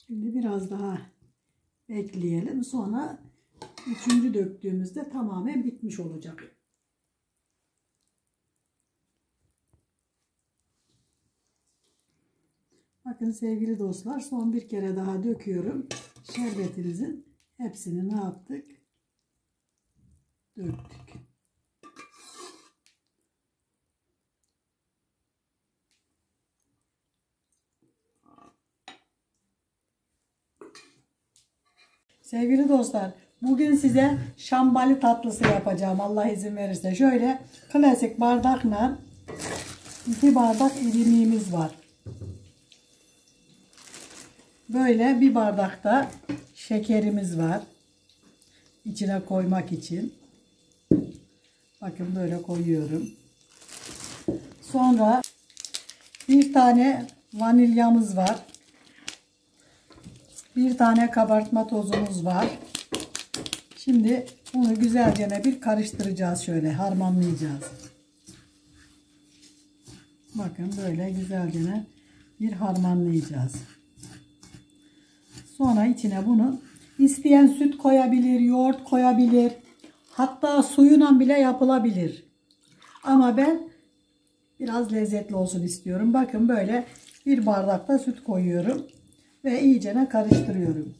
Şimdi biraz daha bekleyelim. Sonra üçüncü döktüğümüzde tamamen bitmiş olacak. Bakın sevgili dostlar, son bir kere daha döküyorum. Şerbetimizin hepsini ne yaptık? Döktük. Sevgili dostlar, bugün size şambali tatlısı yapacağım Allah izin verirse. Şöyle klasik bardakla 2 bardak irimiğimiz var. Böyle bir bardakta şekerimiz var. İçine koymak için. Bakın böyle koyuyorum. Sonra bir tane vanilyamız var. Bir tane kabartma tozumuz var. Şimdi bunu güzelce bir karıştıracağız, şöyle harmanlayacağız. Bakın böyle güzelce bir harmanlayacağız. Sonra içine bunu isteyen süt koyabilir, yoğurt koyabilir. Hatta suyuna bile yapılabilir. Ama ben biraz lezzetli olsun istiyorum. Bakın böyle bir bardakta süt koyuyorum ve iyicene karıştırıyorum.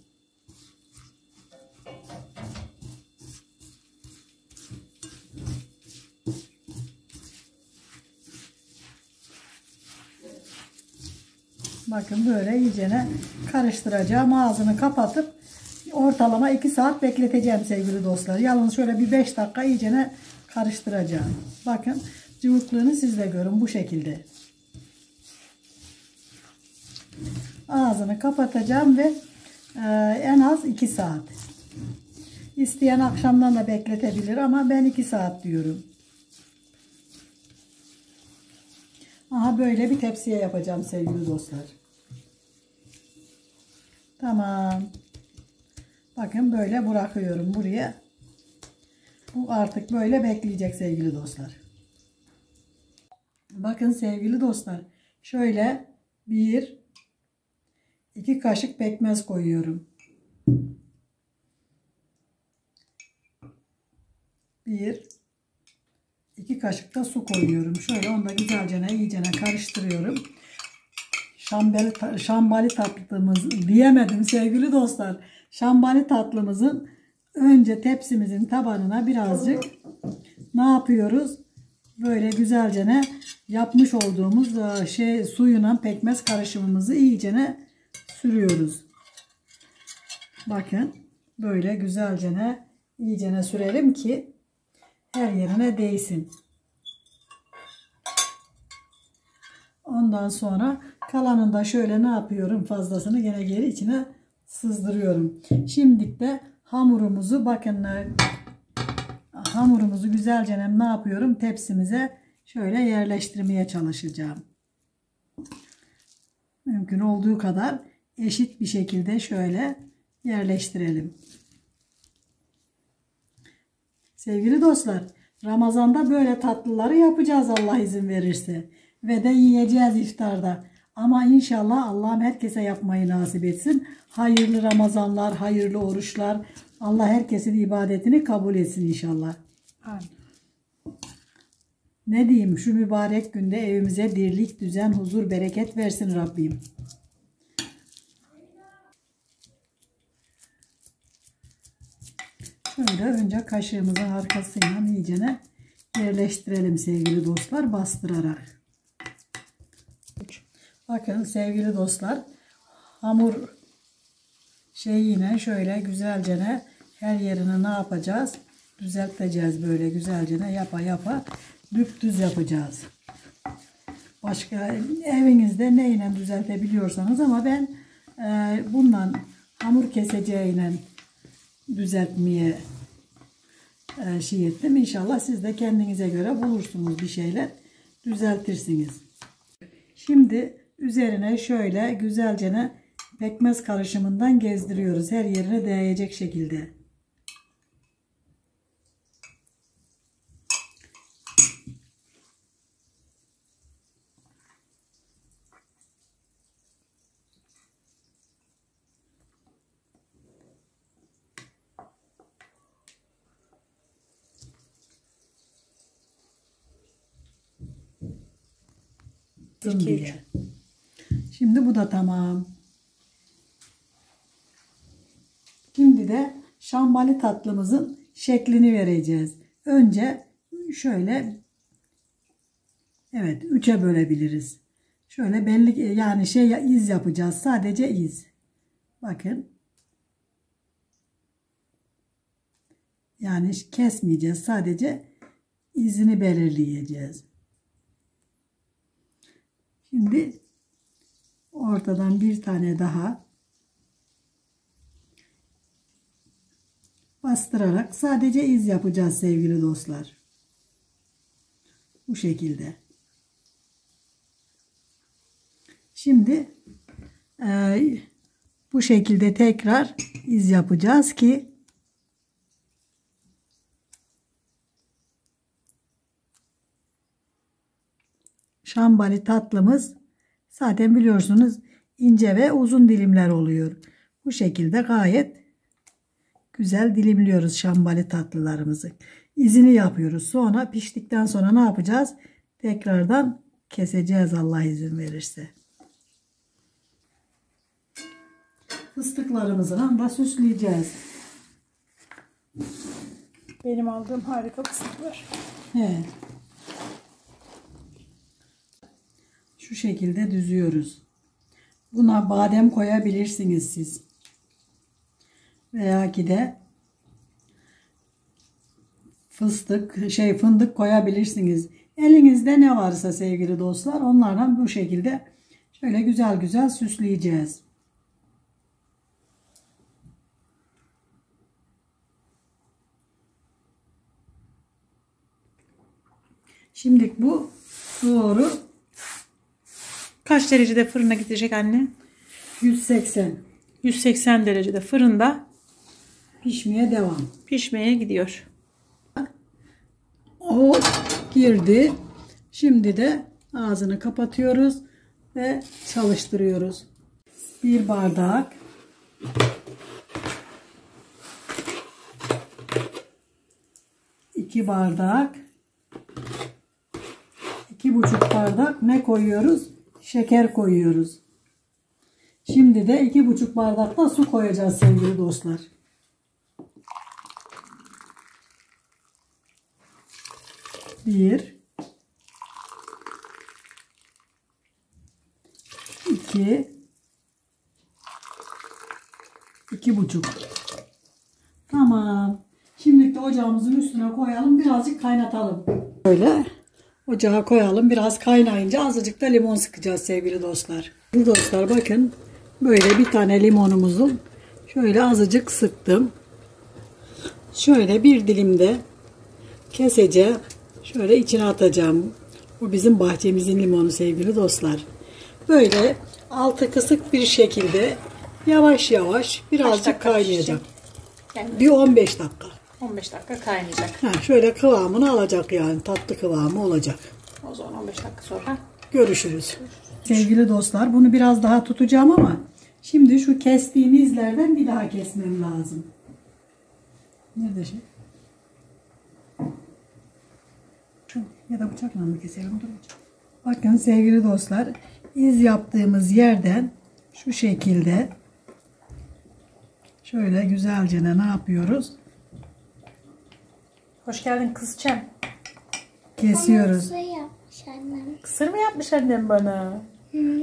Bakın böyle iyicene karıştıracağım. Ağzını kapatıp ortalama 2 saat bekleteceğim sevgili dostlar. Yalnız şöyle bir 5 dakika iyicene karıştıracağım. Bakın cıvıklığını siz de görün bu şekilde. Ağzını kapatacağım ve en az 2 saat. İsteyen akşamdan da bekletebilir ama ben 2 saat diyorum. Aha böyle bir tepsiye yapacağım sevgili dostlar. Tamam. Bakın böyle bırakıyorum buraya. Bu artık böyle bekleyecek sevgili dostlar. Bakın sevgili dostlar. Şöyle 1-2 kaşık pekmez koyuyorum. 1-2 kaşık da su koyuyorum. Şöyle onu da güzelce iyicene karıştırıyorum. Şambali tatlımız diyemedim sevgili dostlar. Şambali tatlımızın önce tepsimizin tabanına birazcık ne yapıyoruz? Böyle güzelce yapmış olduğumuz suyuna pekmez karışımımızı iyicene sürüyoruz. Bakın böyle güzelce iyicene sürelim ki her yerine değsin. Ondan sonra kalanını da şöyle ne yapıyorum? Fazlasını gene geri içine sızdırıyorum. Şimdi de hamurumuzu bakın, hamurumuzu güzelce ne yapıyorum? Tepsimize şöyle yerleştirmeye çalışacağım. Mümkün olduğu kadar eşit bir şekilde şöyle yerleştirelim. Sevgili dostlar, Ramazan'da böyle tatlıları yapacağız Allah izin verirse. Ve de yiyeceğiz iftarda. Ama inşallah Allah'ım herkese yapmayı nasip etsin. Hayırlı Ramazanlar, hayırlı oruçlar. Allah herkesin ibadetini kabul etsin inşallah. Amin. Ne diyeyim, şu mübarek günde evimize dirlik, düzen, huzur, bereket versin Rabbim. Şöyle önce kaşığımızın arkasıyla iyicene yerleştirelim sevgili dostlar, bastırarak. Bakın sevgili dostlar, hamur yine şöyle güzelce her yerini ne yapacağız? Düzelteceğiz böyle güzelce yapa yapa düz yapacağız. Başka evinizde neyle düzeltebiliyorsanız, ama ben bundan hamur keseceğiyle düzeltmeye ettim. İnşallah siz de kendinize göre bulursunuz bir şeyler, düzeltirsiniz. Şimdi üzerine şöyle güzelce pekmez karışımından gezdiriyoruz. Her yerine değecek şekilde. diye. Şimdi bu da tamam. Şimdi de şambali tatlımızın şeklini vereceğiz. Önce şöyle, evet, 3'e bölebiliriz. Şöyle belli, yani iz yapacağız. Sadece iz. Bakın. Yani kesmeyeceğiz. Sadece izini belirleyeceğiz. Şimdi ortadan bir tane daha bastırarak sadece iz yapacağız sevgili dostlar. Bu şekilde. Şimdi bu şekilde tekrar iz yapacağız ki şambali tatlımız zaten biliyorsunuz ince ve uzun dilimler oluyor. Bu şekilde gayet güzel dilimliyoruz şambali tatlılarımızı. İzini yapıyoruz. Sonra piştikten sonra ne yapacağız? Tekrardan keseceğiz Allah izin verirse. Fıstıklarımızla da süsleyeceğiz. Benim aldığım harika fıstıklar. Evet. Şu şekilde düzüyoruz. Buna badem koyabilirsiniz siz. Veya ki de fındık koyabilirsiniz. Elinizde ne varsa sevgili dostlar, onlardan bu şekilde şöyle güzel güzel süsleyeceğiz. Şimdi bu doğru Kaç derecede fırına gidecek anne? 180 180 derecede fırında pişmeye devam. pişmeye gidiyor. O girdi. Şimdi de ağzını kapatıyoruz ve çalıştırıyoruz. Bir bardak, iki bardak, 2,5 bardak ne koyuyoruz? Şeker koyuyoruz. Şimdi de 2,5 bardak da su koyacağız sevgili dostlar. Bir, iki, 2,5. Tamam. Şimdi de ocağımızın üstüne koyalım. Birazcık kaynatalım. Böyle ocağa koyalım. Biraz kaynayınca azıcık da limon sıkacağız sevgili dostlar. Dostlar bakın. Böyle bir tane limonumuzun şöyle azıcık sıktım. Şöyle bir dilim de keseceğim. Şöyle içine atacağım. Bu bizim bahçemizin limonu sevgili dostlar. Böyle altı kısık bir şekilde yavaş yavaş birazcık kaynayacak. Yani bir 15 dakika. 15 dakika kaynayacak. Şöyle kıvamını alacak, yani tatlı kıvamı olacak. O zaman 15 dakika sonra Görüşürüz. Sevgili dostlar, bunu biraz daha tutacağım ama şimdi şu kestiğim izlerden bir daha kesmem lazım. Nerede şey? Şu ya da bıçakla mı keselim? Bakın sevgili dostlar, iz yaptığımız yerden şu şekilde şöyle güzelce ne yapıyoruz? hoş geldin kızcağım. Kesiyoruz. Kısır mı yapmış annem bana?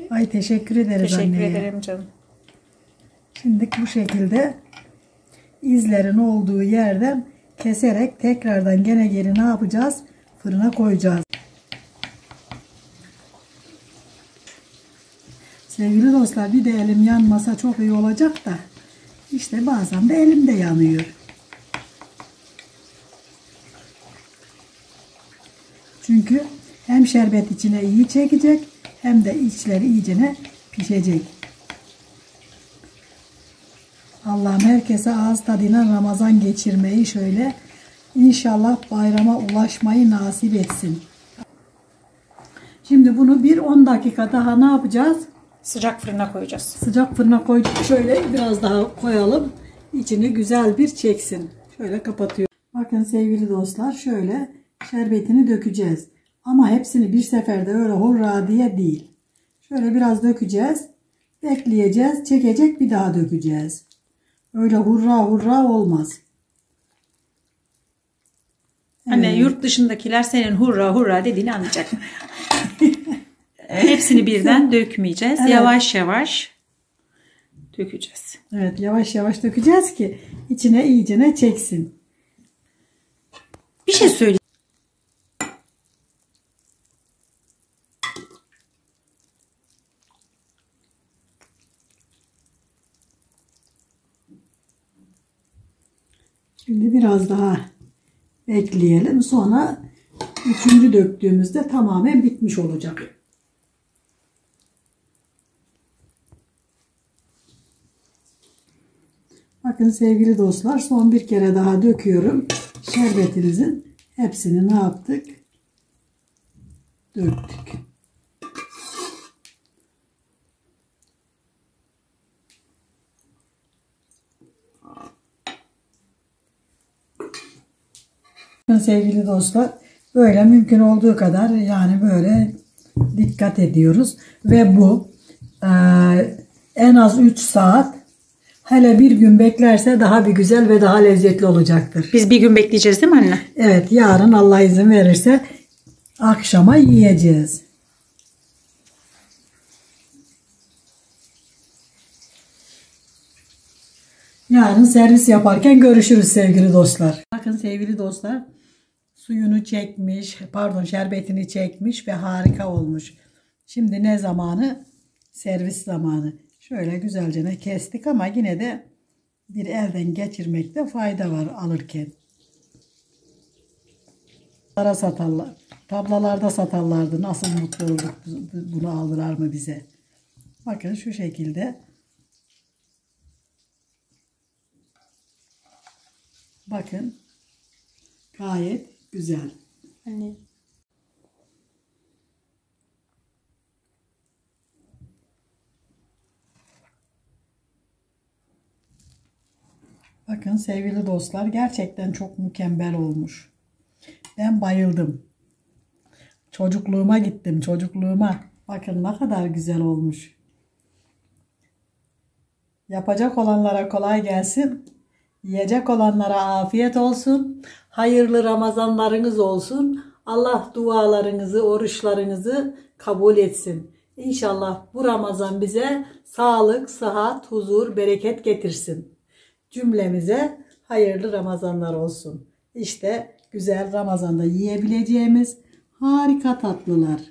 Ay teşekkür ederiz Teşekkür anneye. ederim canım. Şimdi bu şekilde izlerin olduğu yerden keserek tekrardan geri ne yapacağız? Fırına koyacağız. Sevgili dostlar, bir de elim yanmasa çok iyi olacak da işte bazen de elim de yanıyor. Çünkü hem şerbet içine iyi çekecek hem de içleri iyicene pişecek. Allah'ım herkese ağız tadıyla Ramazan geçirmeyi, şöyle inşallah bayrama ulaşmayı nasip etsin. Şimdi bunu bir 10 dakika daha ne yapacağız? Sıcak fırına koyacağız. Sıcak fırına koyduk. Şöyle biraz daha koyalım. İçini güzel bir çeksin. Şöyle kapatıyorum. Bakın sevgili dostlar, şöyle şerbetini dökeceğiz. Ama hepsini bir seferde öyle hurra diye değil. Şöyle biraz dökeceğiz. Bekleyeceğiz. Çekecek, bir daha dökeceğiz. Öyle hurra hurra olmaz. Anne Evet. yurt dışındakiler senin hurra hurra dediğini anlayacak. Hepsini birden dökmeyeceğiz. Evet. Yavaş yavaş dökeceğiz. Evet, yavaş yavaş dökeceğiz ki içine iyicene çeksin. Bir şey söyleyeyim. Şimdi biraz daha bekleyelim. Sonra üçüncü döktüğümüzde tamamen bitmiş olacak. Bakın sevgili dostlar, son bir kere daha döküyorum. Şerbetimizin hepsini ne yaptık? Döktük. Sevgili dostlar, böyle mümkün olduğu kadar yani böyle dikkat ediyoruz ve bu en az 3 saat, hele bir gün beklerse daha bir güzel ve daha lezzetli olacaktır. Biz bir gün bekleyeceğiz değil mi anne? Evet, yarın Allah izin verirse akşama yiyeceğiz. Yarın servis yaparken görüşürüz sevgili dostlar. Bakın sevgili dostlar, suyunu çekmiş, pardon şerbetini çekmiş ve harika olmuş. Şimdi ne zamanı? Servis zamanı. Şöyle güzelce kestik ama yine de bir elden geçirmekte fayda var alırken. Satarlar. Tablalarda satarlardı. Nasıl mutlu olduk, bunu aldılar mı bize? Bakın şu şekilde. Bakın. Gayet güzel. Anne. Bakın sevgili dostlar, gerçekten çok mükemmel olmuş. Ben bayıldım. Çocukluğuma gittim, çocukluğuma. Bakın ne kadar güzel olmuş. Yapacak olanlara kolay gelsin. Yiyecek olanlara afiyet olsun. Hayırlı Ramazanlarınız olsun. Allah dualarınızı, oruçlarınızı kabul etsin. İnşallah bu Ramazan bize sağlık, sıhhat, huzur, bereket getirsin. Cümlemize hayırlı Ramazanlar olsun. İşte güzel Ramazan'da yiyebileceğimiz harika tatlılar.